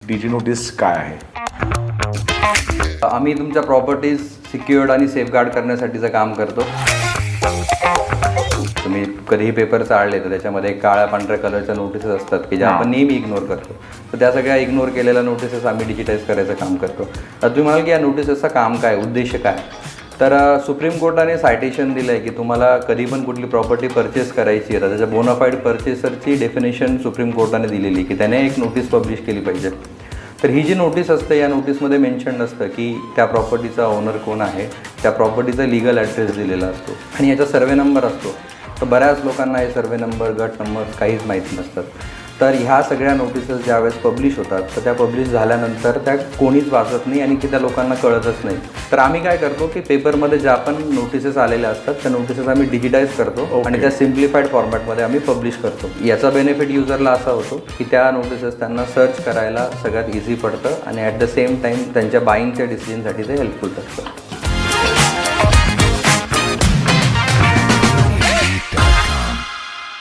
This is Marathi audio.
डीजी नोटीस काय आहे? आम्ही तुमच्या प्रॉपर्टीज सिक्युअर्ड आणि सेफगार्ड करण्यासाठीचं काम करतो. तुम्ही कधीही पेपर चाळले तर त्याच्यामध्ये काळ्या पांढऱ्या कलरच्या नोटिसेस असतात की ज्या आपण नेहमी इग्नोर करतो. तर त्या सगळ्या इग्नोर केलेल्या नोटिसेस आम्ही डिजिटाईज करायचं काम करतो. आता तुम्ही म्हणाल की या नोटिसेसचं काम काय, उद्देश काय? तर सुप्रीम कोर्टाने सायटेशन दिलं आहे की तुम्हाला कधी पण कुठली प्रॉपर्टी परचेस करायची आहे तर त्याच्या बोनाफाईड परचेसरची डेफिनेशन सुप्रीम कोर्टाने दिलेली की त्याने एक नोटीस पब्लिश केली पाहिजे. तर ही जी नोटीस असते या नोटीसमध्ये मेन्शन नसतं की त्या प्रॉपर्टीचा ओनर कोण आहे, त्या प्रॉपर्टीचा लिगल ॲड्रेस दिलेला असतो आणि याचा सर्वे नंबर असतो. तर बऱ्याच लोकांना हे सर्वे नंबर, गट नंबर काहीच माहीत नसतात. तर ह्या सगळ्या नोटिसेस ज्यावेळेस पब्लिश होतात तर त्या पब्लिश झाल्यानंतर त्या कोणीच वाचत नाही आणि की त्या लोकांना कळतच नाही. तर आम्ही काय करतो की पेपरमध्ये ज्या पण नोटिसेस आलेल्या असतात त्या नोटिसेस आम्ही डिजिटाईज करतो आणि त्या सिम्प्लिफाईड फॉर्मॅटमध्ये आम्ही पब्लिश करतो. याचा बेनिफिट युजरला असा होतो की त्या नोटिसेस त्यांना सर्च करायला सगळ्यात इझी पडतं आणि ॲट द सेम टाईम त्यांच्या बाईंगच्या डिसिजनसाठी ते हेल्पफुल असतं.